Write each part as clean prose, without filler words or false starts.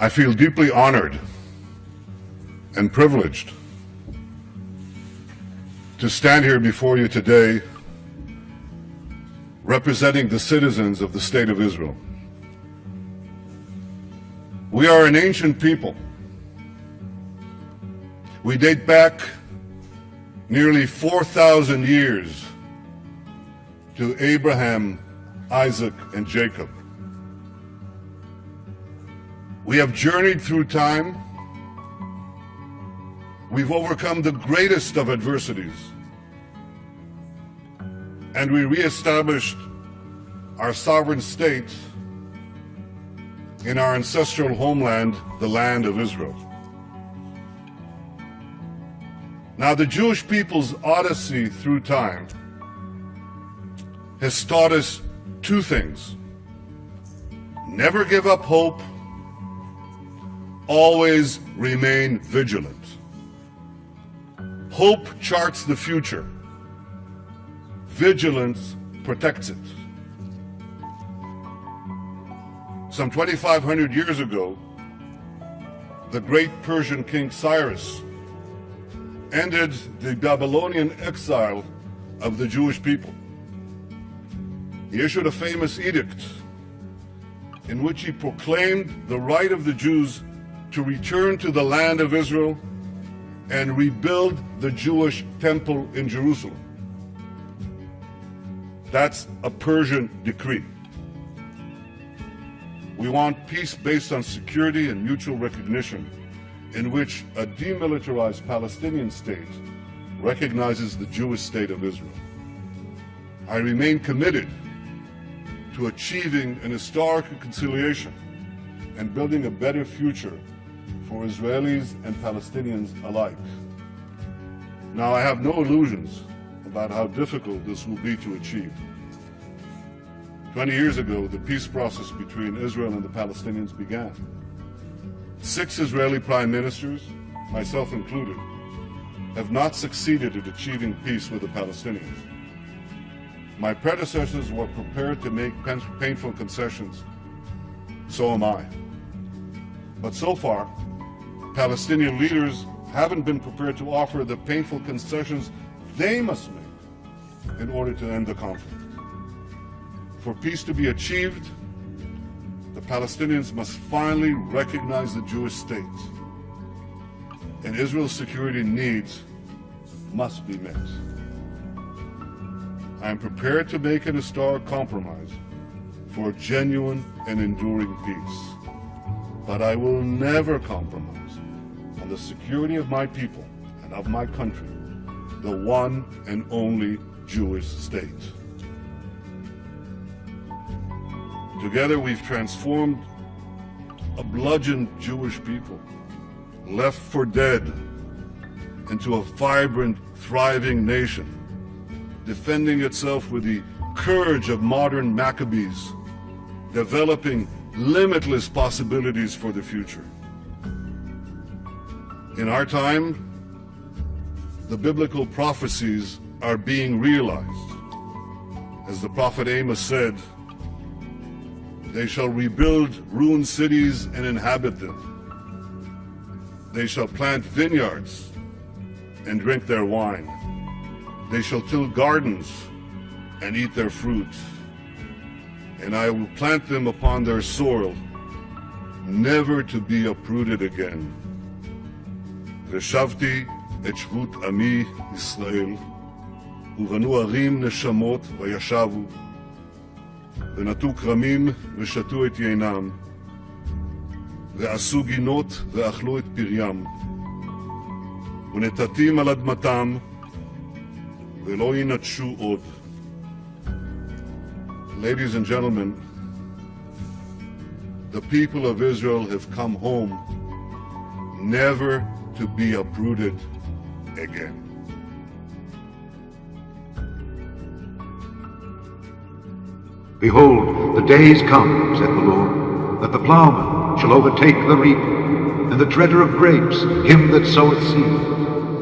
I feel deeply honored and privileged to stand here before you today representing the citizens of the State of Israel. We are an ancient people. We date back nearly 4,000 years to Abraham, Isaac, and Jacob. We have journeyed through time. We've overcome the greatest of adversities. And we reestablished our sovereign state in our ancestral homeland, the land of Israel. Now, the Jewish people's odyssey through time has taught us two things. Never give up hope, always remain vigilant. Hope charts the future. Vigilance protects it. Some 2,500 years ago, the great Persian king Cyrus ended the Babylonian exile of the Jewish people. He issued a famous edict in which he proclaimed the right of the Jews to return to the land of Israel and rebuild the Jewish temple in Jerusalem. That's a Persian decree. We want peace based on security and mutual recognition, in which a demilitarized Palestinian state recognizes the Jewish state of Israel. I remain committed to achieving an historic reconciliation and building a better future for Israelis and Palestinians alike. Now, I have no illusions about how difficult this will be to achieve. 20 years ago, the peace process between Israel and the Palestinians began. 6 Israeli prime ministers, myself included, have not succeeded at achieving peace with the Palestinians. My predecessors were prepared to make painful concessions. So am I. But so far, Palestinian leaders haven't been prepared to offer the painful concessions they must make in order to end the conflict. For peace to be achieved, the Palestinians must finally recognize the Jewish state, and Israel's security needs must be met. I am prepared to make an historic compromise for genuine and enduring peace, but I will never compromise on the security of my people and of my country, the one and only Jewish state. Together we've transformed a bludgeoned Jewish people, left for dead, into a vibrant, thriving nation, defending itself with the courage of modern Maccabees, developing limitless possibilities for the future. In our time, the biblical prophecies are being realized. As the prophet Amos said, they shall rebuild ruined cities and inhabit them. They shall plant vineyards and drink their wine. They shall till gardens and eat their fruit. And I will plant them upon their soil, never to be uprooted again. ושבתי את שבות עמי ישראל, ובנו ערים נשמות וישבו, ונטעו כרמים ושתו את יינם, ועשו גינות ואכלו את פריים, ונטעתים על אדמתם, ולא ינטשו עוד. Ladies and gentlemen, the people of Israel have come home, never to be uprooted again. Behold, the days come, said the Lord, that the plowman shall overtake the reaper, and the treader of grapes him that soweth seed.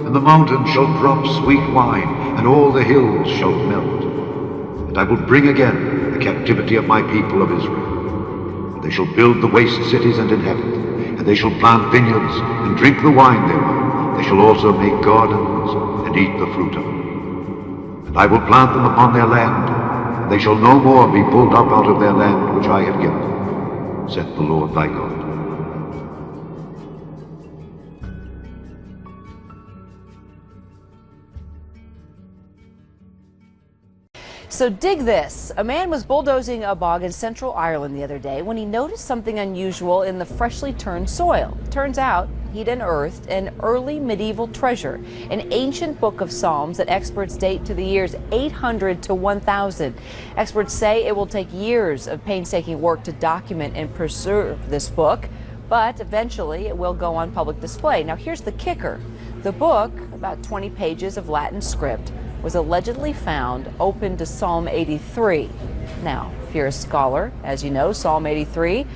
And the mountains shall drop sweet wine, and all the hills shall melt. And I will bring again the captivity of my people of Israel. And they shall build the waste cities and inhabit them, and they shall plant vineyards and drink the wine thereof. They shall also make gardens and eat the fruit of them. And I will plant them upon their land, and they shall no more be pulled up out of their land which I have given them, saith the Lord thy God. So dig this. A man was bulldozing a bog in central Ireland the other day when he noticed something unusual in the freshly turned soil. Turns out he'd unearthed an early medieval treasure, an ancient book of Psalms that experts date to the years 800 to 1000. Experts say it will take years of painstaking work to document and preserve this book, but eventually it will go on public display. Now here's the kicker. The book, about 20 pages of Latin script, was allegedly found open to Psalm 83. Now, if you're a scholar, as you know, Psalm 83,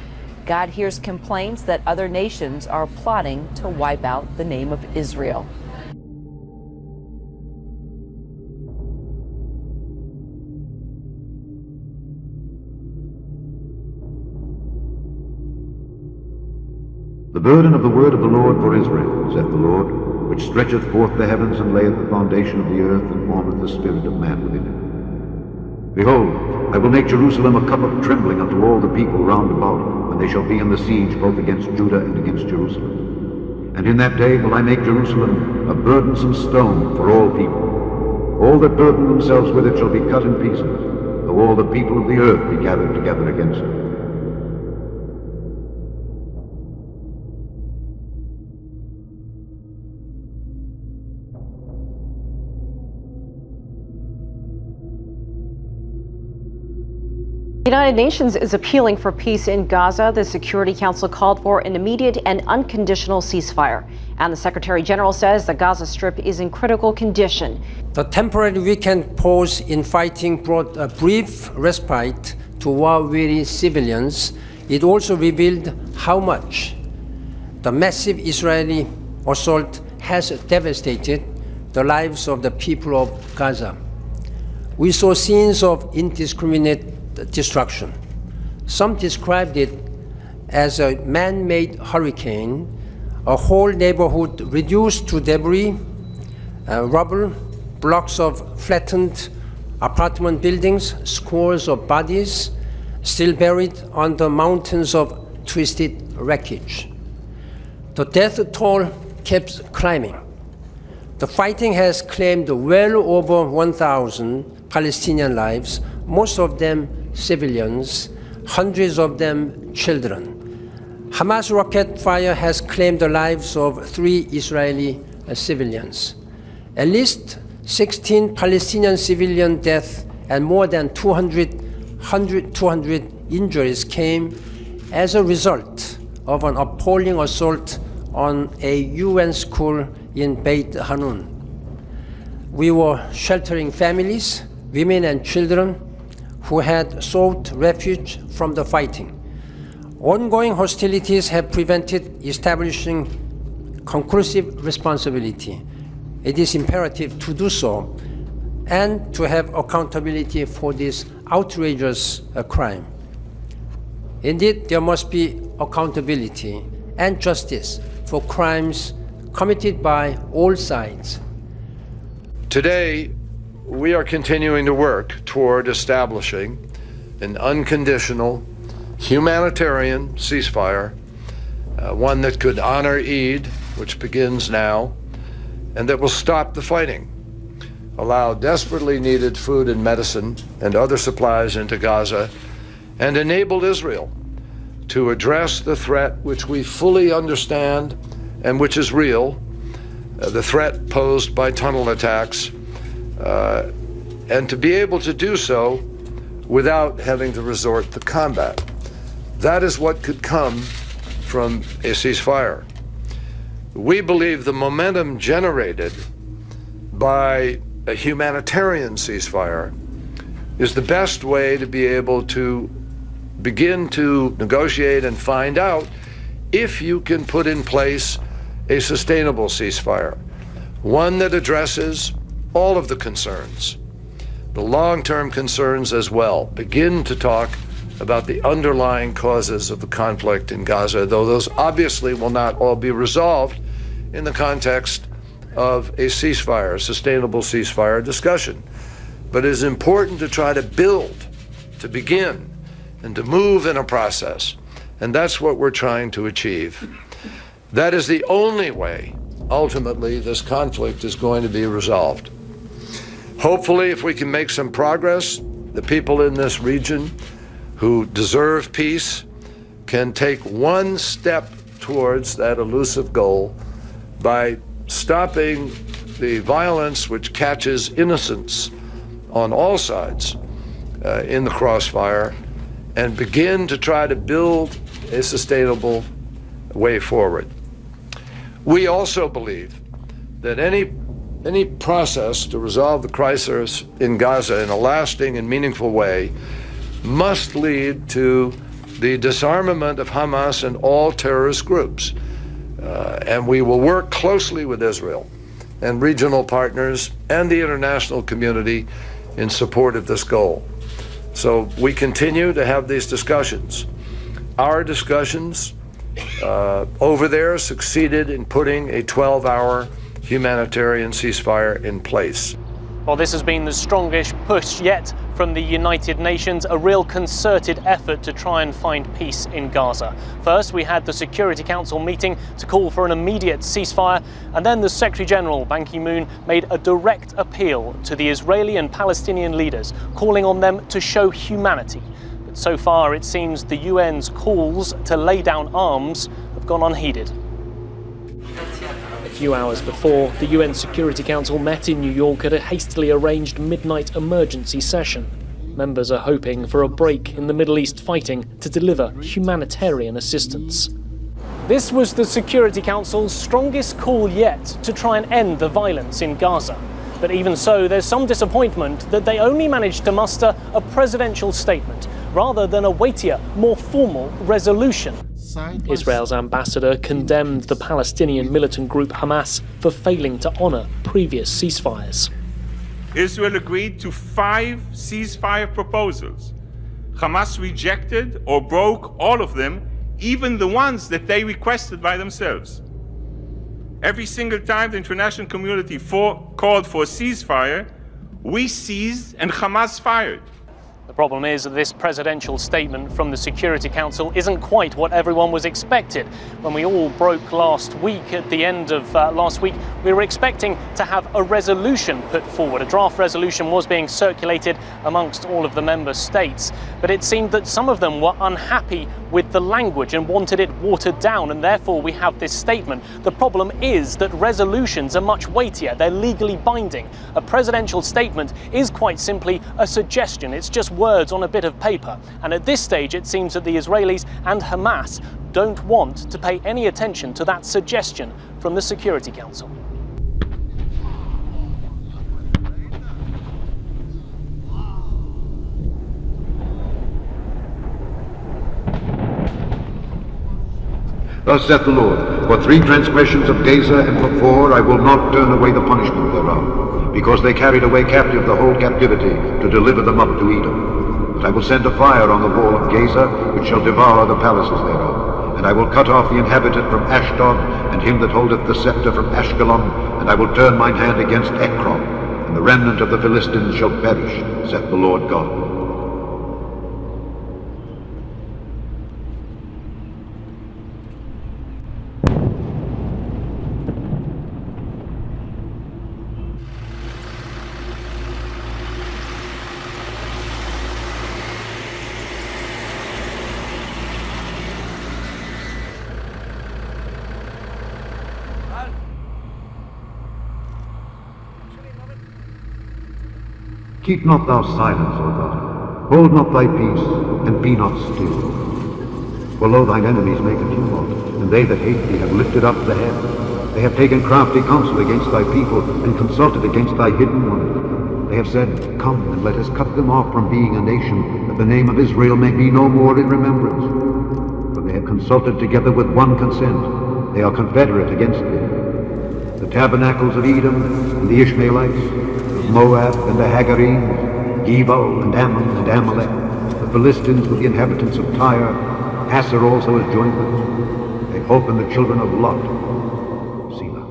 God hears complaints that other nations are plotting to wipe out the name of Israel. The burden of the word of the Lord for Israel, saith the Lord, which stretcheth forth the heavens and layeth the foundation of the earth and formeth the spirit of man within it. Behold, I will make Jerusalem a cup of trembling unto all the people round about, when they shall be in the siege both against Judah and against Jerusalem. And in that day will I make Jerusalem a burdensome stone for all people. All that burden themselves with it shall be cut in pieces, though all the people of the earth be gathered together against it. The United Nations is appealing for peace in Gaza. The Security Council called for an immediate and unconditional ceasefire. And the Secretary General says the Gaza Strip is in critical condition. The temporary weekend pause in fighting brought a brief respite to war-weary civilians. It also revealed how much the massive Israeli assault has devastated the lives of the people of Gaza. We saw scenes of indiscriminate destruction. Some described it as a man-made hurricane, a whole neighborhood reduced to debris, rubble, blocks of flattened apartment buildings, scores of bodies still buried under mountains of twisted wreckage. The death toll keeps climbing. The fighting has claimed well over 1,000 Palestinian lives, most of them civilians, hundreds of them children. Hamas rocket fire has claimed the lives of 3 Israeli civilians. At least 16 Palestinian civilian deaths and more than 200 injuries came as a result of an appalling assault on a UN school in Beit Hanun. We were sheltering families, women and children who had sought refuge from the fighting. Ongoing hostilities have prevented establishing conclusive responsibility. It is imperative to do so and to have accountability for this outrageous crime. Indeed, there must be accountability and justice for crimes committed by all sides. Today, we are continuing to work toward establishing an unconditional humanitarian ceasefire, one that could honor Eid, which begins now, and that will stop the fighting, allow desperately needed food and medicine and other supplies into Gaza, and enable Israel to address the threat which we fully understand and which is real, the threat posed by tunnel attacks, and to be able to do so without having to resort to combat. That is what could come from a ceasefire. We believe the momentum generated by a humanitarian ceasefire is the best way to be able to begin to negotiate and find out if you can put in place a sustainable ceasefire, one that addresses all of the concerns, the long-term concerns as well. Begin to talk about the underlying causes of the conflict in Gaza, though those obviously will not all be resolved in the context of a ceasefire, a sustainable ceasefire discussion. But it is important to try to build, to begin, and to move in a process. And that's what we're trying to achieve. That is the only way, ultimately, this conflict is going to be resolved. Hopefully, if we can make some progress, the people in this region who deserve peace can take one step towards that elusive goal by stopping the violence which catches innocents on all sides in the crossfire and begin to try to build a sustainable way forward. We also believe that any process to resolve the crisis in Gaza in a lasting and meaningful way must lead to the disarmament of Hamas and all terrorist groups. And we will work closely with Israel and regional partners and the international community in support of this goal. So we continue to have these discussions. Our discussions over there succeeded in putting a 12-hour humanitarian ceasefire in place. Well, this has been the strongest push yet from the United Nations, a real concerted effort to try and find peace in Gaza. First, we had the Security Council meeting to call for an immediate ceasefire, and then the Secretary General, Ban Ki-moon, made a direct appeal to the Israeli and Palestinian leaders, calling on them to show humanity. But so far, it seems the UN's calls to lay down arms have gone unheeded. A few hours before, the UN Security Council met in New York at a hastily arranged midnight emergency session. Members are hoping for a break in the Middle East fighting to deliver humanitarian assistance. This was the Security Council's strongest call yet to try and end the violence in Gaza. But even so, there's some disappointment that they only managed to muster a presidential statement rather than a weightier, more formal resolution. Israel's ambassador condemned the Palestinian militant group Hamas for failing to honour previous ceasefires. Israel agreed to 5 ceasefire proposals. Hamas rejected or broke all of them, even the ones that they requested by themselves. Every single time the international community called for a ceasefire, we seized and Hamas fired. The problem is that this presidential statement from the Security Council isn't quite what everyone was expected. When we all broke last week, at the end of last week, we were expecting to have a resolution put forward. A draft resolution was being circulated amongst all of the member states, but it seemed that some of them were unhappy with the language and wanted it watered down, and therefore we have this statement. The problem is that resolutions are much weightier. They're legally binding. A presidential statement is quite simply a suggestion. It's just words on a bit of paper. And at this stage, it seems that the Israelis and Hamas don't want to pay any attention to that suggestion from the Security Council. Thus saith the Lord, for 3 transgressions of Gaza, and for 4 I will not turn away the punishment thereof, because they carried away captive the whole captivity, to deliver them up to Edom. But I will send a fire on the wall of Gaza, which shall devour the palaces thereof. And I will cut off the inhabitant from Ashdod, and him that holdeth the scepter from Ashkelon, and I will turn mine hand against Ekron, and the remnant of the Philistines shall perish, saith the Lord God. Keep not thou silence, O God. Hold not thy peace, and be not still. For lo, thine enemies make a tumult, and they that hate thee have lifted up the head. They have taken crafty counsel against thy people, and consulted against thy hidden ones. They have said, Come, and let us cut them off from being a nation, that the name of Israel may be no more in remembrance. For they have consulted together with one consent. They are confederate against thee. The tabernacles of Edom, and the Ishmaelites, Moab and the Hagarenes, Ebal and Ammon and Amalek, the Philistines with the inhabitants of Tyre. Asser also has joined them. They hope in the children of Lot. Selah.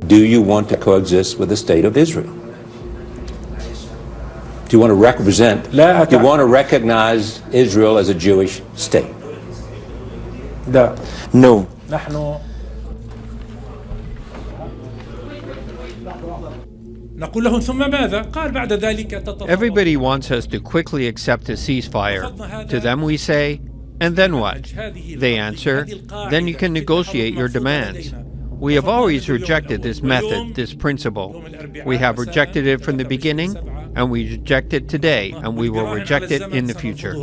Do you want to coexist with the state of Israel? Do you want to represent, do you want to recognize Israel as a Jewish state? No. Everybody wants us to quickly accept a ceasefire. To them we say, and then what? They answer, then you can negotiate your demands. We have always rejected this method, this principle. We have rejected it from the beginning, and we reject it today, and we will reject it in the future.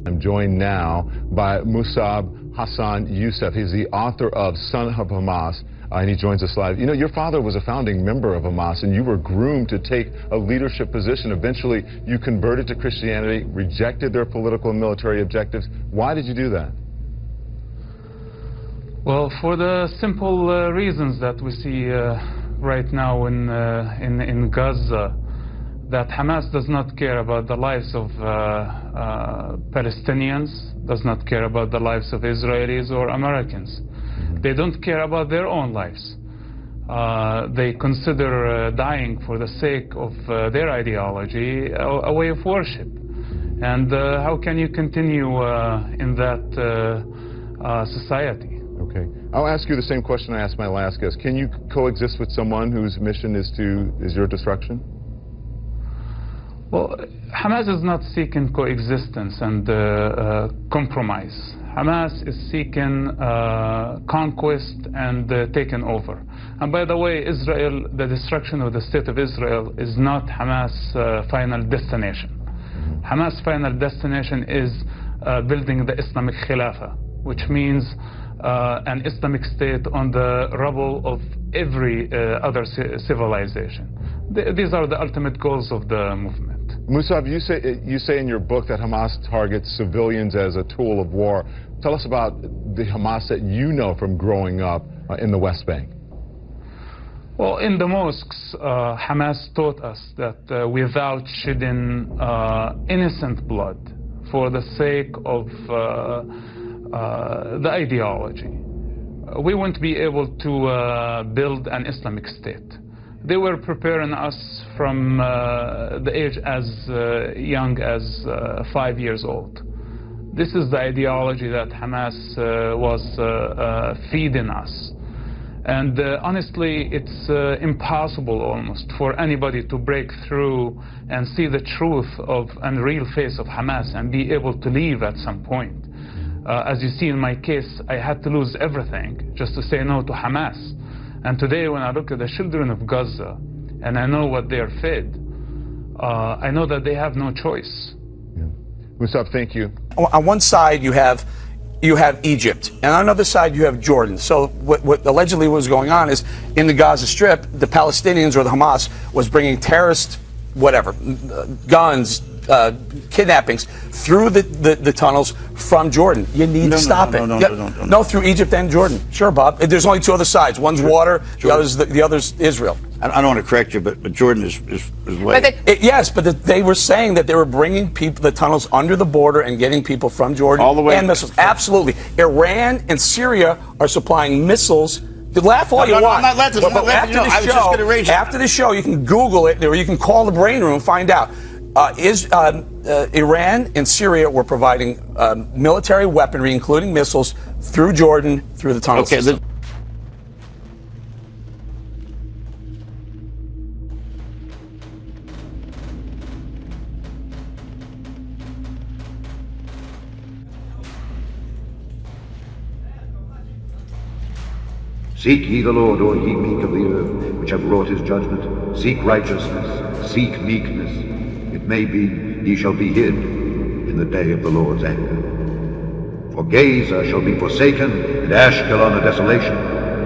I'm joined now by Musab Hassan Youssef. He's the author of Son of Hamas, and he joins us live. You know, your father was a founding member of Hamas, and you were groomed to take a leadership position. Eventually, you converted to Christianity, rejected their political and military objectives. Why did you do that? Well, for the simple reasons that we see right now in Gaza, that Hamas does not care about the lives of Palestinians, does not care about the lives of Israelis or Americans. They don't care about their own lives. They consider dying for the sake of their ideology a way of worship. And how can you continue in that society? Okay. I'll ask you the same question I asked my last guest. Can you coexist with someone whose mission is your destruction? Well, Hamas is not seeking coexistence and compromise. Hamas is seeking conquest and taking over. And by the way, Israel, the destruction of the state of Israel is not Hamas' final destination. Hamas' final destination is building the Islamic Khilafah, which means an Islamic state on the rubble of every other civilization. These are the ultimate goals of the movement. Musab, you say in your book that Hamas targets civilians as a tool of war. Tell us about the Hamas that you know from growing up in the West Bank. Well, in the mosques, Hamas taught us that without shedding innocent blood for the sake of the ideology, we won't be able to build an Islamic state. They were preparing us from the age as young as 5 years old. This is the ideology that Hamas was feeding us. And honestly, it's impossible almost for anybody to break through and see the truth of and real face of Hamas and be able to leave at some point. As you see in my case, I had to lose everything just to say no to Hamas. And today when I look at the children of Gaza and I know what they are fed, I know that they have no choice. Yeah. Musab, thank you. On one side you have Egypt, and on the other side you have Jordan. So what allegedly was going on is in the Gaza Strip, the Palestinians or the Hamas was bringing terrorist, whatever, guns, kidnappings through the tunnels from Jordan. You need to stop it. No, through Egypt and Jordan. Sure, Bob. There's only two other sides. One's water, the other's Israel. I don't want to correct you, but Jordan is way. Yes, but they were saying that they were bringing people, the tunnels under the border and getting people from Jordan all the way and missiles. Absolutely. Iran and Syria are supplying missiles. You laugh all you want. I'm not laughing. After the show, you can Google it, or you can call the brain room and find out. Iran and Syria were providing military weaponry, including missiles, through Jordan, through the tunnel system. Seek ye the Lord, O ye meek of the earth, which have wrought his judgment. Seek righteousness, seek meekness. It may be ye shall be hid in the day of the Lord's anger. For Gaza shall be forsaken, and Ashkelon a desolation.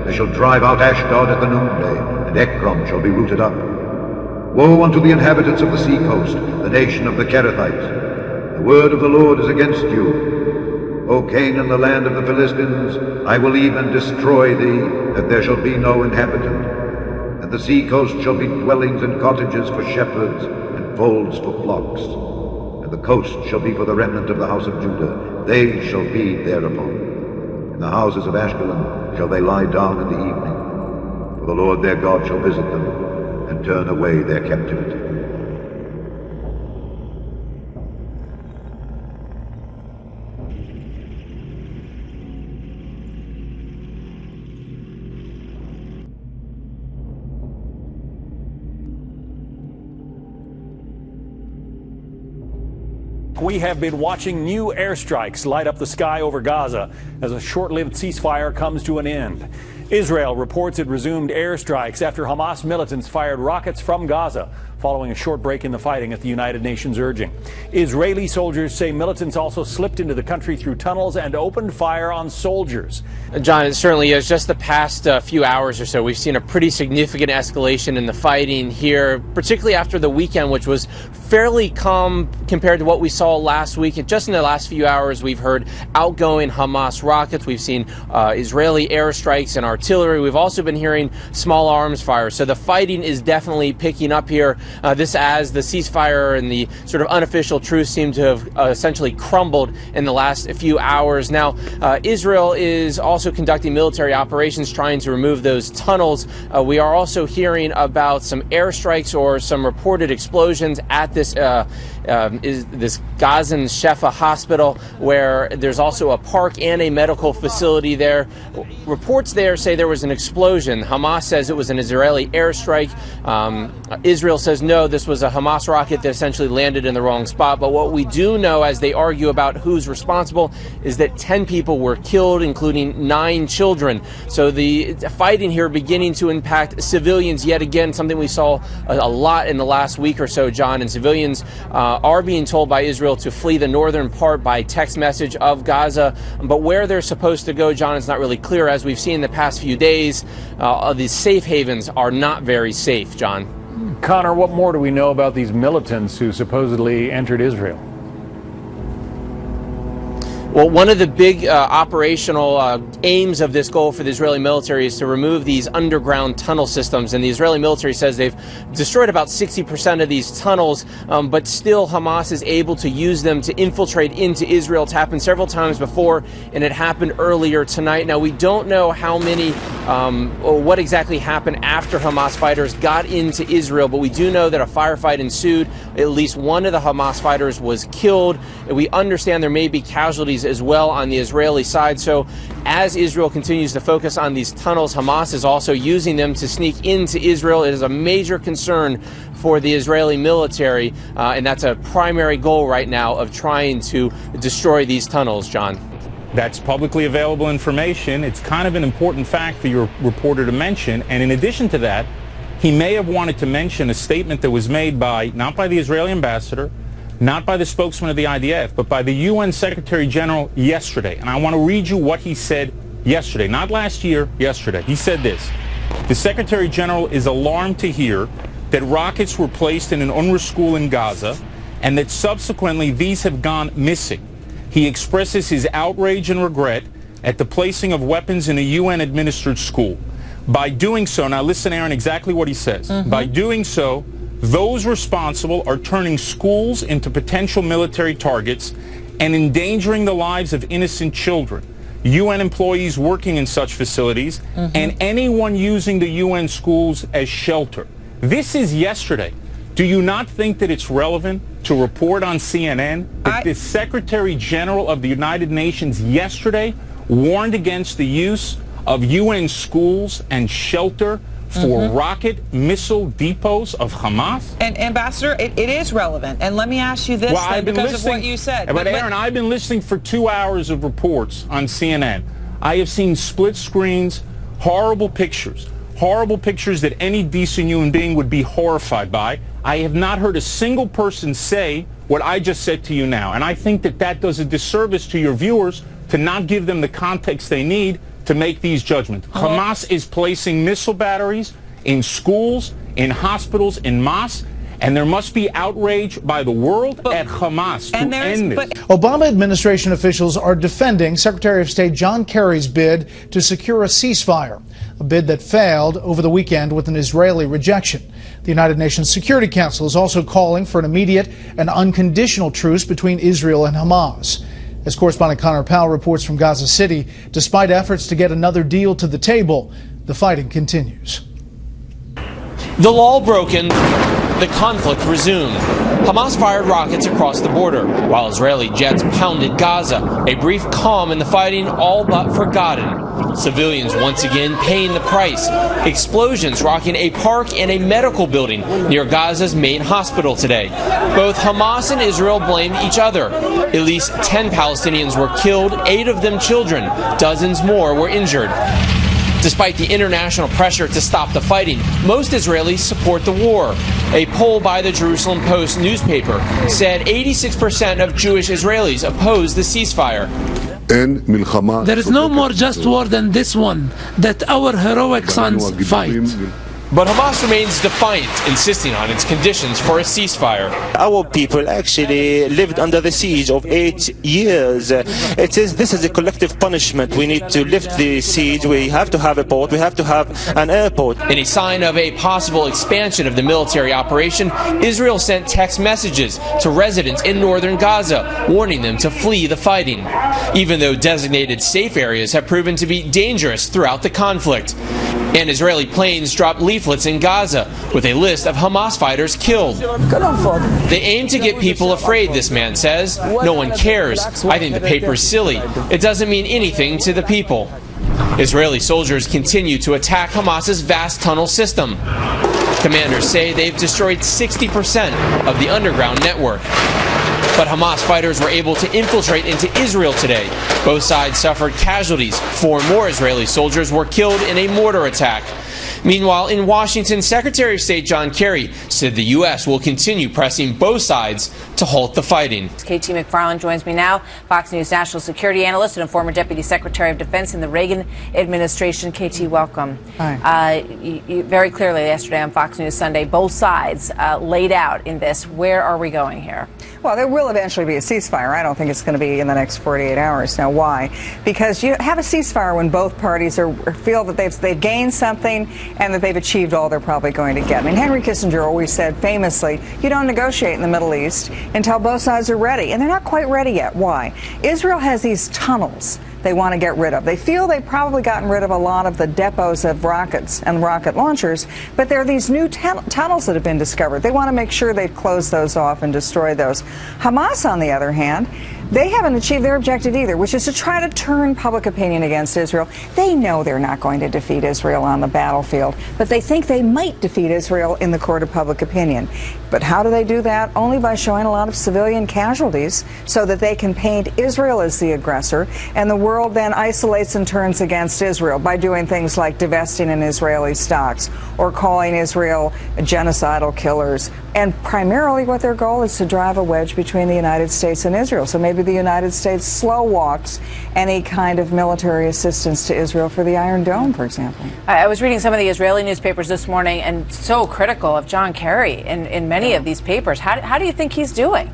They shall drive out Ashdod at the noonday, and Ekron shall be rooted up. Woe unto the inhabitants of the sea coast, the nation of the Kerethites. The word of the Lord is against you. O Canaan, the land of the Philistines, I will even destroy thee, that there shall be no inhabitant. and the sea coast shall be dwellings and cottages for shepherds, and folds for flocks. And the coast shall be for the remnant of the house of Judah, they shall feed thereupon. In the houses of Ashkelon shall they lie down in the evening, for the Lord their God shall visit them, and turn away their captivity. We have been watching new airstrikes light up the sky over Gaza as a short-lived ceasefire comes to an end. Israel reports it resumed airstrikes after Hamas militants fired rockets from Gaza following a short break in the fighting at the United Nations urging. Israeli soldiers say militants also slipped into the country through tunnels and opened fire on soldiers. John, it certainly is. Just the past few hours or so, we've seen a pretty significant escalation in the fighting here, particularly after the weekend, which was fairly calm compared to what we saw last week. And just in the last few hours, we've heard outgoing Hamas rockets. We've seen Israeli airstrikes and artillery. We've also been hearing small arms fire. So the fighting is definitely picking up here. This as the ceasefire and the sort of unofficial truce seem to have essentially crumbled in the last few hours. Now, Israel is also conducting military operations trying to remove those tunnels. We are also hearing about some airstrikes or some reported explosions at this Gazan Shefa hospital, where there's also a park and a medical facility there. Reports there say there was an explosion. Hamas says it was an Israeli airstrike. Israel says no, this was a Hamas rocket that essentially landed in the wrong spot. But what we do know, as they argue about who's responsible, is that 10 people were killed, including 9 children. So the fighting here beginning to impact civilians yet again, something we saw a lot in the last week or so, John. And civilians are being told by Israel to flee the northern part by text message of Gaza. But where they're supposed to go, John, is not really clear. As we've seen in the past few days, these safe havens are not very safe, John. Connor, what more do we know about these militants who supposedly entered Israel? Well, one of the big operational aims of this goal for the Israeli military is to remove these underground tunnel systems. And the Israeli military says they've destroyed about 60% of these tunnels, but still Hamas is able to use them to infiltrate into Israel. It's happened several times before, and it happened earlier tonight. Now, we don't know how many or what exactly happened after Hamas fighters got into Israel, but we do know that a firefight ensued. At least one of the Hamas fighters was killed. We understand there may be casualties as well on the Israeli side. So as Israel continues to focus on these tunnels, Hamas is also using them to sneak into Israel. It is a major concern for the Israeli military, and that's a primary goal right now of trying to destroy these tunnels, John. That's publicly available information. It's kind of an important fact for your reporter to mention. And in addition to that, he may have wanted to mention a statement that was made not by the Israeli ambassador, not by the spokesman of the IDF, but by the UN Secretary General yesterday. And I want to read you what he said yesterday, not last year, yesterday. He said this: the Secretary General is alarmed to hear that rockets were placed in an UNRWA school in Gaza and that subsequently these have gone missing. He expresses his outrage and regret at the placing of weapons in a UN-administered school. By doing so, now listen, Aaron, exactly what he says. By doing so, those responsible are turning schools into potential military targets and endangering the lives of innocent children, UN employees working in such facilities, and anyone using the UN schools as shelter. This is yesterday. Do you not think that it's relevant to report on CNN that the Secretary General of the United Nations yesterday warned against the use of UN schools and shelter for rocket missile depots of Hamas? And Ambassador, it is relevant. And let me ask you this, because of what you said. But Aaron, I've been listening for 2 hours of reports on CNN. I have seen split screens, horrible pictures that any decent human being would be horrified by. I have not heard a single person say what I just said to you now. And I think that that does a disservice to your viewers to not give them the context they need to make these judgments. Hamas is placing missile batteries in schools, in hospitals, in mosques, and there must be outrage by the world at Hamas to end this. Obama administration officials are defending Secretary of State John Kerry's bid to secure a ceasefire. a bid that failed over the weekend with an Israeli rejection. The United Nations Security Council is also calling for an immediate and unconditional truce between Israel and Hamas. As correspondent Connor Powell reports from Gaza City, despite efforts to get another deal to the table, the fighting continues. The lull broken, the conflict resumed. Hamas fired rockets across the border, while Israeli jets pounded Gaza. A brief calm in the fighting, all but forgotten. Civilians once again paying the price. Explosions rocking a park and a medical building near Gaza's main hospital today. Both Hamas and Israel blamed each other. At least 10 Palestinians were killed, 8 of them children. Dozens more were injured. Despite the international pressure to stop the fighting, most Israelis support the war. A poll by the Jerusalem Post newspaper said 86% of Jewish Israelis oppose the ceasefire. There is no more just war than this one that our heroic sons fight. But Hamas remains defiant, insisting on its conditions for a ceasefire. Our people actually lived under the siege of 8 years. This is a collective punishment. We need to lift the siege. We have to have a port. We have to have an airport. In a sign of a possible expansion of the military operation, Israel sent text messages to residents in northern Gaza, warning them to flee the fighting, even though designated safe areas have proven to be dangerous throughout the conflict. And Israeli planes dropped leaflets in Gaza with a list of Hamas fighters killed. They aim to get people afraid, this man says. No one cares. I think the paper's silly. It doesn't mean anything to the people. Israeli soldiers continue to attack Hamas's vast tunnel system. Commanders say they've destroyed 60% of the underground network. But Hamas fighters were able to infiltrate into Israel today. Both sides suffered casualties. 4 more Israeli soldiers were killed in a mortar attack. Meanwhile, in Washington, Secretary of State John Kerry said the U.S. will continue pressing both sides to halt the fighting. KT McFarland joins me now, Fox News national security analyst and a former Deputy Secretary of Defense in the Reagan administration. KT, welcome. Hi. Very clearly yesterday on Fox News Sunday, both sides laid out in this. Where are we going here? Well, there will eventually be a ceasefire. I don't think it's going to be in the next 48 hours. Now, why? Because you have a ceasefire when both parties feel that they've gained something and that they've achieved all they're probably going to get. I mean, Henry Kissinger always said famously, you don't negotiate in the Middle East until both sides are ready. And they're not quite ready yet. Why? Israel has these tunnels they want to get rid of. They feel they've probably gotten rid of a lot of the depots of rockets and rocket launchers, but there are these new tunnels that have been discovered. They want to make sure they've closed those off and destroyed those. Hamas, on the other hand, they haven't achieved their objective either, which is to try to turn public opinion against Israel. They know they're not going to defeat Israel on the battlefield, but they think they might defeat Israel in the court of public opinion. But how do they do that? Only by showing a lot of civilian casualties so that they can paint Israel as the aggressor, and the world then isolates and turns against Israel by doing things like divesting in Israeli stocks or calling Israel genocidal killers. And primarily what their goal is to drive a wedge between the United States and Israel. So maybe the United States slow walks any kind of military assistance to Israel for the Iron Dome, for example. I was reading some of the Israeli newspapers this morning and so critical of John Kerry in many of these papers. How do you think he's doing?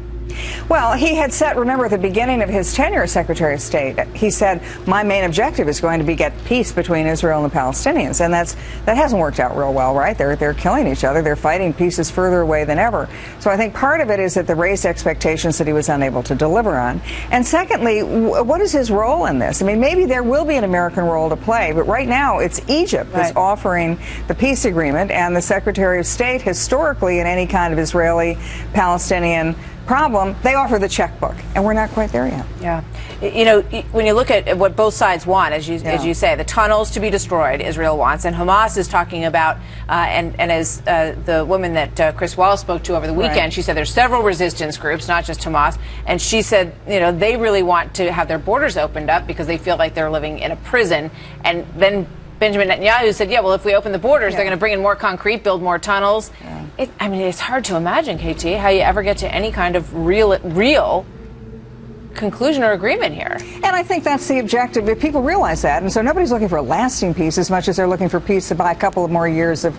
Well, he had said, remember, at the beginning of his tenure as Secretary of State, he said, my main objective is going to be get peace between Israel and the Palestinians. And that hasn't worked out real well, right? They're killing each other. They're fighting. Peace is further away than ever. So I think part of it is that the raised expectations that he was unable to deliver on. And secondly, what is his role in this? I mean, maybe there will be an American role to play, but right now it's Egypt that's offering the peace agreement, and the Secretary of State historically in any kind of Israeli-Palestinian problem, they offer the checkbook, and we're not quite there yet. Yeah. You know, when you look at what both sides want, as you say, the tunnels to be destroyed, Israel wants, and Hamas is talking about, and as the woman that Chris Wallace spoke to over the weekend, she said there's several resistance groups, not just Hamas, and she said, you know, they really want to have their borders opened up because they feel like they're living in a prison, and then Benjamin Netanyahu said, yeah, well, if we open the borders, they're going to bring in more concrete, build more tunnels. I mean, it's hard to imagine, KT, how you ever get to any kind of real conclusion or agreement here. And I think that's the objective. If people realize that, and so nobody's looking for a lasting peace as much as they're looking for peace to buy a couple of more years of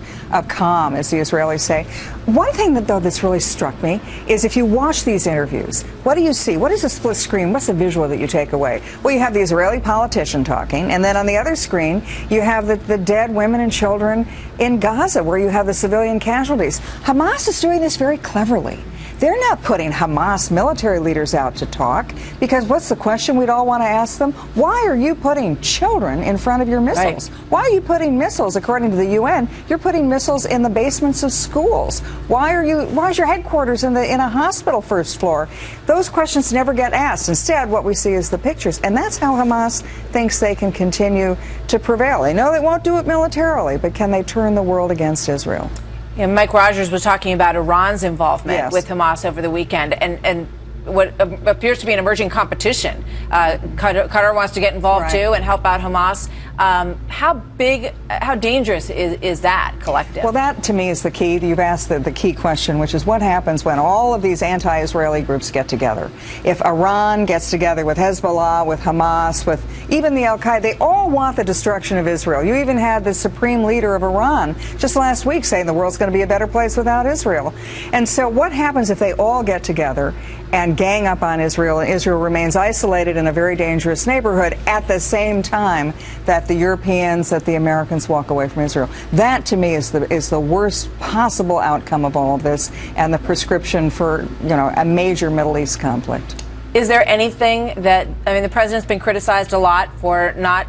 calm, as the Israelis say. One thing that, though, that's really struck me is if you watch these interviews, what do you see? What is the split screen? What's the visual that you take away? Well, you have the Israeli politician talking, and then on the other screen, you have the dead women and children in Gaza, where you have the civilian casualties. Hamas is doing this very cleverly. They're not putting Hamas military leaders out to talk, because what's the question we'd all want to ask them? Why are you putting children in front of your missiles? Right. Why are you putting missiles, according to the UN, you're putting missiles in the basements of schools? Why is your headquarters in a hospital first floor? Those questions never get asked. Instead, what we see is the pictures. And that's how Hamas thinks they can continue to prevail. They know they won't do it militarily, but can they turn the world against Israel? Yeah, Mike Rogers was talking about Iran's involvement with Hamas over the weekend, and what appears to be an emerging competition. Qatar wants to get involved too and help out Hamas. How dangerous is that collective? Well, that to me is the key. You've asked the key question, which is what happens when all of these anti-Israeli groups get together. If Iran gets together with Hezbollah, with Hamas, with even the Al-Qaeda, they all want the destruction of Israel. You even had the supreme leader of Iran just last week saying the world's going to be a better place without Israel. And so what happens if they all get together and gang up on Israel, and Israel remains isolated in a very dangerous neighborhood at the same time that the Europeans, that the Americans walk away from Israel? That, to me, is the worst possible outcome of all of this, and the prescription for, a major Middle East conflict. Is there anything that, the president's been criticized a lot for not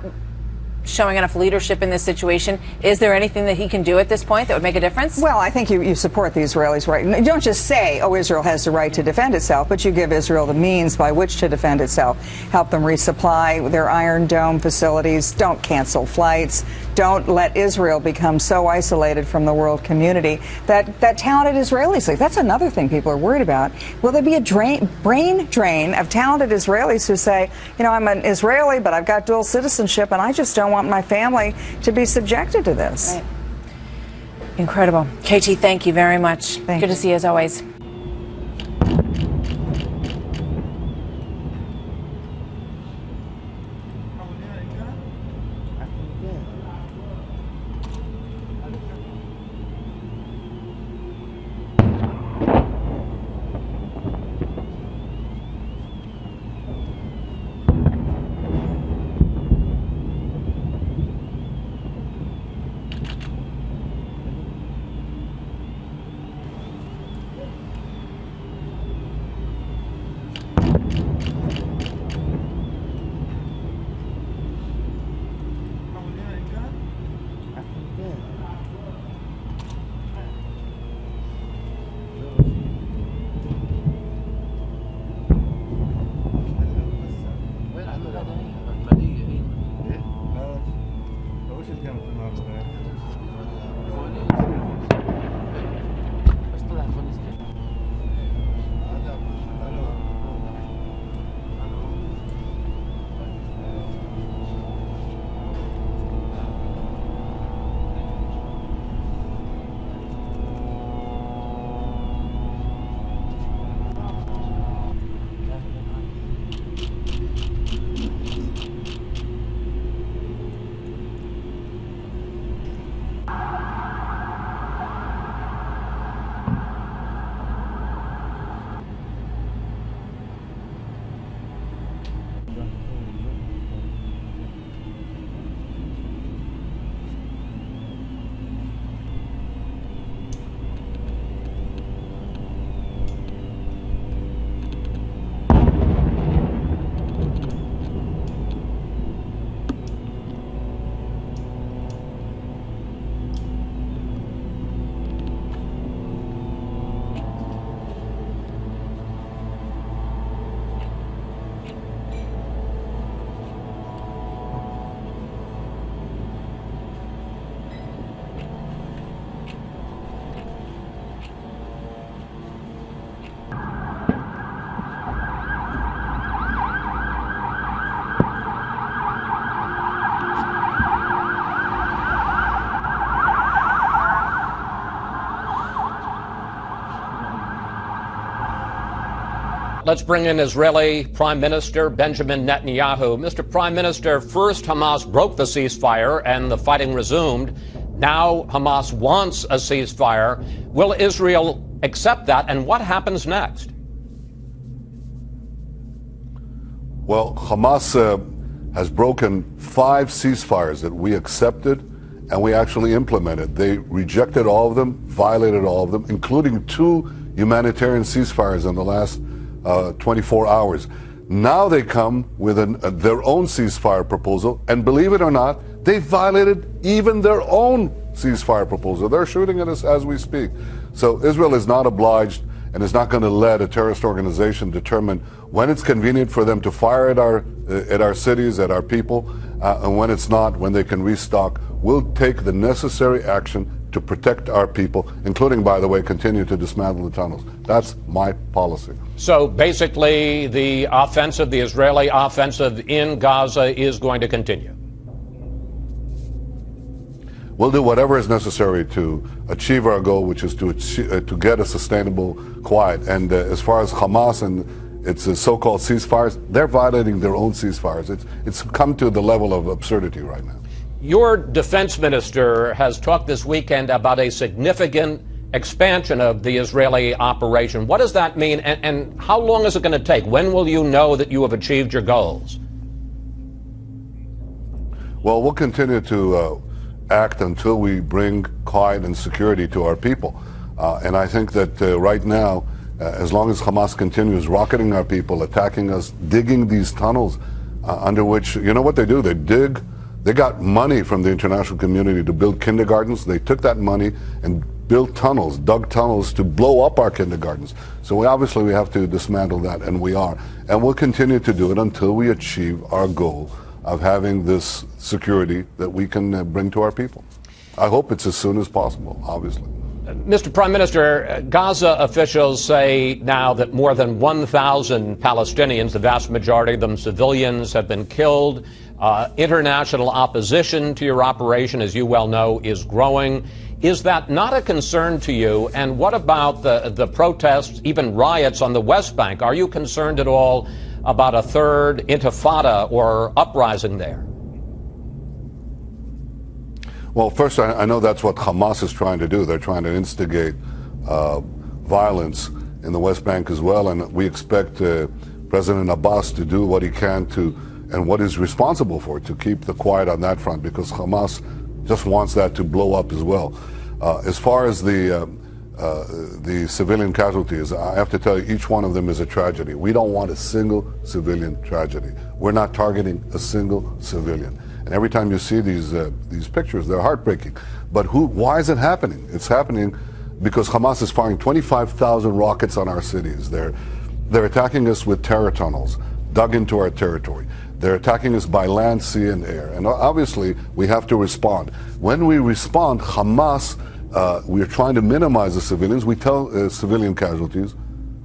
showing enough leadership in this situation. Is there anything that he can do at this point that would make a difference? Well, I think you support the Israelis' right. You don't just say, oh, Israel has the right to defend itself, but you give Israel the means by which to defend itself. Help them resupply their Iron Dome facilities. Don't cancel flights. Don't let Israel become so isolated from the world community that talented Israelis leave. That's another thing people are worried about. Will there be a brain drain of talented Israelis who say, I'm an Israeli, but I've got dual citizenship, and I just don't want my family to be subjected to this. Right. Incredible. KT, thank you very much. Good to see you as always. Let's bring in Israeli Prime Minister Benjamin Netanyahu. Mr. Prime Minister, first Hamas broke the ceasefire and the fighting resumed. Now Hamas wants a ceasefire. Will Israel accept that, and what happens next? Well, Hamas has broken 5 ceasefires that we accepted and we actually implemented. They rejected all of them, violated all of them, including 2 humanitarian ceasefires in the last 24 hours. Now they come with their own ceasefire proposal, and believe it or not, they violated even their own ceasefire proposal. They're shooting at us as we speak. So Israel is not obliged and is not going to let a terrorist organization determine when it's convenient for them to fire at our cities, at our people, and when it's not, when they can restock. We'll take the necessary action to protect our people, including, by the way, continue to dismantle the tunnels. That's my policy. So basically, the offensive, the Israeli offensive in Gaza is going to continue. We'll do whatever is necessary to achieve our goal, which is to get a sustainable quiet. And as far as Hamas and its so-called ceasefires, they're violating their own ceasefires. It's come to the level of absurdity right now. Your defense minister has talked this weekend about a significant expansion of the Israeli operation. What does that mean, and how long is it going to take? When will you know that you have achieved your goals? Well, we'll continue to act until we bring quiet and security to our people. And I think that right now, as long as Hamas continues rocketing our people, attacking us, digging these tunnels under which, you know what they do? They dig. They got money from the international community to build kindergartens. They took that money and built tunnels, dug tunnels to blow up our kindergartens. So we have to dismantle that, and we are. And we'll continue to do it until we achieve our goal of having this security that we can bring to our people. I hope it's as soon as possible, obviously. Mr. Prime Minister, Gaza officials say now that more than 1,000 Palestinians, the vast majority of them civilians, have been killed. International opposition to your operation, as you well know, is growing. Is that not a concern to you? And what about the protests, even riots on the West Bank? Are you concerned at all about a third intifada or uprising there? Well, first, I know that's what Hamas is trying to do. They're trying to instigate violence in the West Bank as well, and we expect President Abbas to do what he can to, and what he's responsible for, to keep the quiet on that front, because Hamas just wants that to blow up as well. As far as the civilian casualties, I have to tell you, each one of them is a tragedy. We don't want a single civilian tragedy. We're not targeting a single civilian. And every time you see these pictures, they're heartbreaking. But why is it happening? It's happening because Hamas is firing 25,000 rockets on our cities. They're attacking us with terror tunnels dug into our territory. They're attacking us by land, sea, and air. And obviously, we have to respond. When we respond, Hamas, we're trying to minimize the civilians. We tell civilian casualties.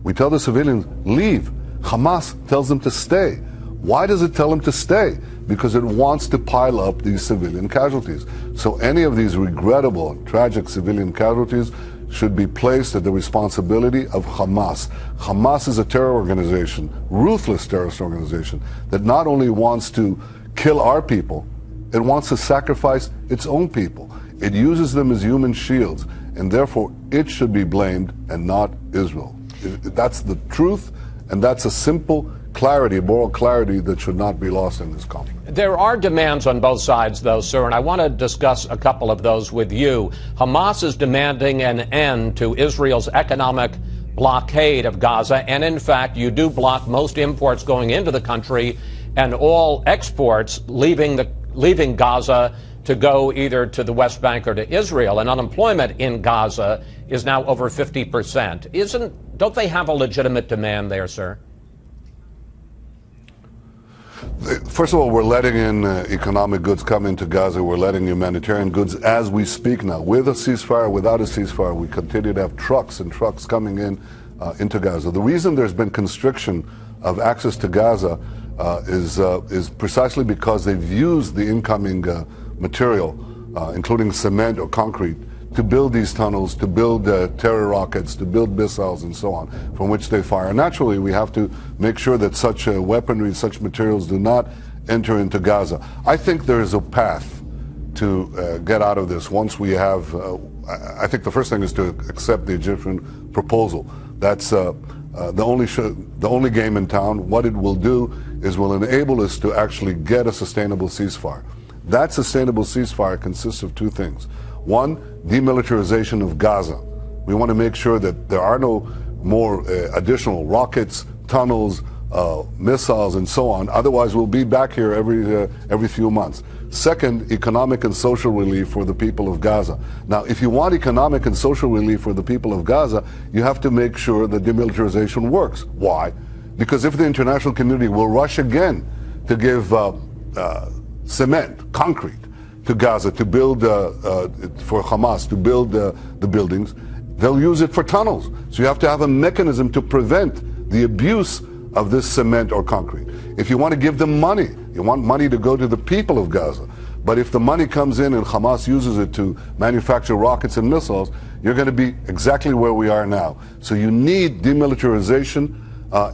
We tell the civilians, leave. Hamas tells them to stay. Why does it tell them to stay? Because it wants to pile up these civilian casualties. So any of these regrettable and tragic civilian casualties should be placed at the responsibility of Hamas. Hamas is a terror organization, ruthless terrorist organization, that not only wants to kill our people, it wants to sacrifice its own people. It uses them as human shields, and therefore it should be blamed and not Israel. That's the truth, and that's a simple clarity, moral clarity that should not be lost in this conflict. There are demands on both sides, though, sir, and I want to discuss a couple of those with you. Hamas is demanding an end to Israel's economic blockade of Gaza, and in fact, you do block most imports going into the country and all exports leaving Gaza to go either to the West Bank or to Israel. And unemployment in Gaza is now over 50%. Don't they have a legitimate demand there, sir? First of all, we're letting in economic goods come into Gaza. We're letting humanitarian goods as we speak now. With a ceasefire, without a ceasefire, we continue to have trucks and trucks coming in into Gaza. The reason there's been constriction of access to Gaza is precisely because they've used the incoming material, including cement or concrete, to build these tunnels, to build terror rockets, to build missiles and so on, from which they fire. Naturally, we have to make sure that such weaponry, such materials do not enter into Gaza. I think there is a path to get out of this once we have, I think the first thing is to accept the Egyptian proposal. That's the only game in town. What it will do is will enable us to actually get a sustainable ceasefire. That sustainable ceasefire consists of two things. One, demilitarization of Gaza. We want to make sure that there are no more additional rockets, tunnels, missiles, and so on. Otherwise, we'll be back here every few months. Second, economic and social relief for the people of Gaza. Now, if you want economic and social relief for the people of Gaza, you have to make sure that demilitarization works. Why? Because if the international community will rush again to give cement, concrete, to Gaza, to build, for Hamas, to build the buildings, they'll use it for tunnels. So you have to have a mechanism to prevent the abuse of this cement or concrete. If you want to give them money, you want money to go to the people of Gaza. But if the money comes in and Hamas uses it to manufacture rockets and missiles, you're going to be exactly where we are now. So you need demilitarization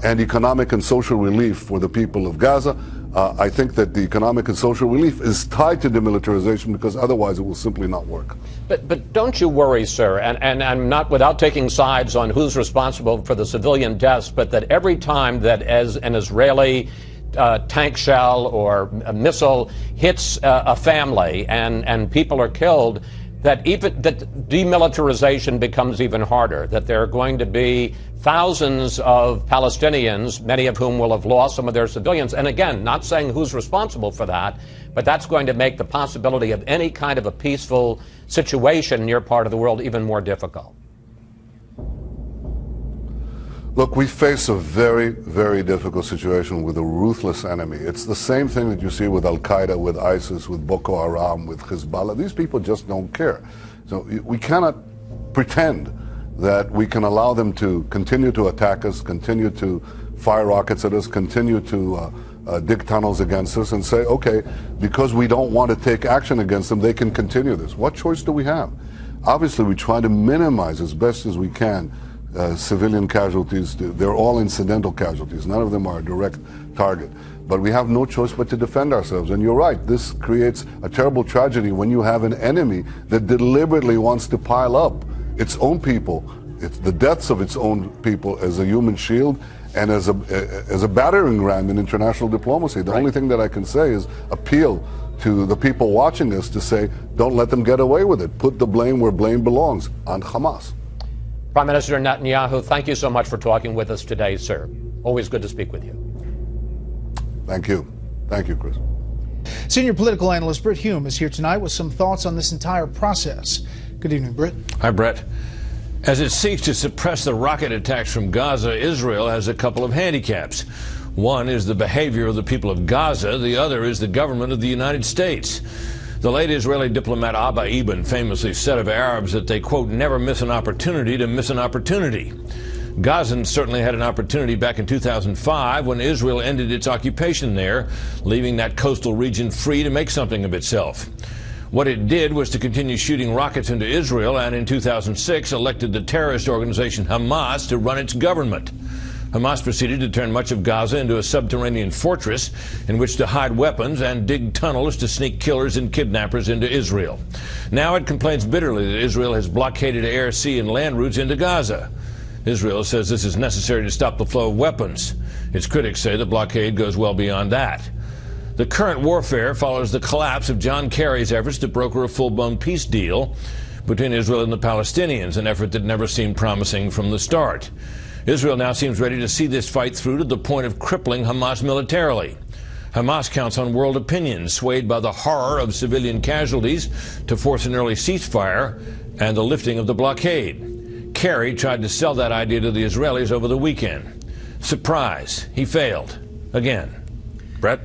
and economic and social relief for the people of Gaza. I think that the economic and social relief is tied to demilitarization because otherwise it will simply not work. But don't you worry, sir, and I'm not without taking sides on who's responsible for the civilian deaths, but that every time that as an Israeli tank shell or a missile hits a family and people are killed, that demilitarization becomes even harder, that there are going to be thousands of Palestinians, many of whom will have lost some of their civilians. And again, not saying who's responsible for that, but that's going to make the possibility of any kind of a peaceful situation in your part of the world even more difficult. Look, we face a very, very difficult situation with a ruthless enemy. It's the same thing that you see with Al-Qaeda, with ISIS, with Boko Haram, with Hezbollah. These people just don't care. So we cannot pretend that we can allow them to continue to attack us, continue to fire rockets at us, continue to dig tunnels against us and say, okay, because we don't want to take action against them, they can continue this. What choice do we have? Obviously, we try to minimize as best as we can civilian casualties. They're all incidental casualties. None of them are a direct target. But we have no choice but to defend ourselves. And you're right, this creates a terrible tragedy when you have an enemy that deliberately wants to pile up its own people, the deaths of its own people as a human shield and as a battering ram in international diplomacy. The only thing that I can say is appeal to the people watching us to say, don't let them get away with it. Put the blame where blame belongs, on Hamas. Prime Minister Netanyahu, thank you so much for talking with us today, sir. Always good to speak with you. Thank you. Thank you, Chris. Senior political analyst Britt Hume is here tonight with some thoughts on this entire process. Good evening, Britt. Hi, Brett. As it seeks to suppress the rocket attacks from Gaza, Israel has a couple of handicaps. One is the behavior of the people of Gaza. The other is the government of the United States. The late Israeli diplomat Abba Eban famously said of Arabs that they, quote, never miss an opportunity to miss an opportunity. Gazans certainly had an opportunity back in 2005 when Israel ended its occupation there, leaving that coastal region free to make something of itself. What it did was to continue shooting rockets into Israel and in 2006 elected the terrorist organization Hamas to run its government. Hamas proceeded to turn much of Gaza into a subterranean fortress in which to hide weapons and dig tunnels to sneak killers and kidnappers into Israel. Now it complains bitterly that Israel has blockaded air, sea, and land routes into Gaza. Israel says this is necessary to stop the flow of weapons. Its critics say the blockade goes well beyond that. The current warfare follows the collapse of John Kerry's efforts to broker a full-blown peace deal between Israel and the Palestinians, an effort that never seemed promising from the start. Israel now seems ready to see this fight through to the point of crippling Hamas militarily. Hamas counts on world opinion, swayed by the horror of civilian casualties, to force an early ceasefire and the lifting of the blockade. Kerry tried to sell that idea to the Israelis over the weekend. Surprise, he failed. Again. Brett?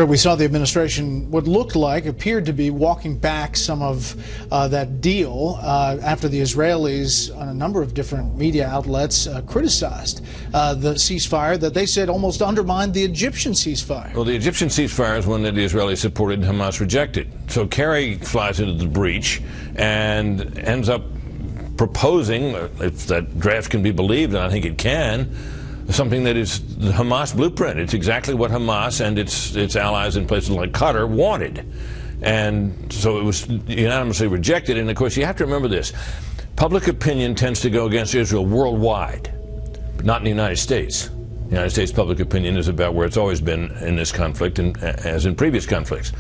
We saw the administration, what looked like, appeared to be walking back some of that deal after the Israelis, on a number of different media outlets, criticized the ceasefire that they said almost undermined the Egyptian ceasefire. Well, the Egyptian ceasefire is one that the Israelis supported and Hamas rejected. So Kerry flies into the breach and ends up proposing, if that draft can be believed, and I think it can, something that is the Hamas blueprint. It's exactly what Hamas and its allies in places like Qatar wanted. And so it was unanimously rejected. And of course, you have to remember this. Public opinion tends to go against Israel worldwide, but not in the United States. The United States public opinion is about where it's always been in this conflict, and as in previous conflicts.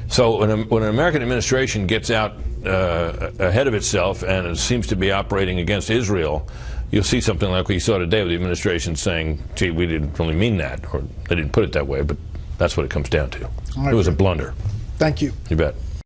So when an American administration gets out ahead of itself and it seems to be operating against Israel, you'll see something like we saw today with the administration saying, gee, we didn't really mean that, or they didn't put it that way, but that's what it comes down to. It was a blunder. Thank you. You bet.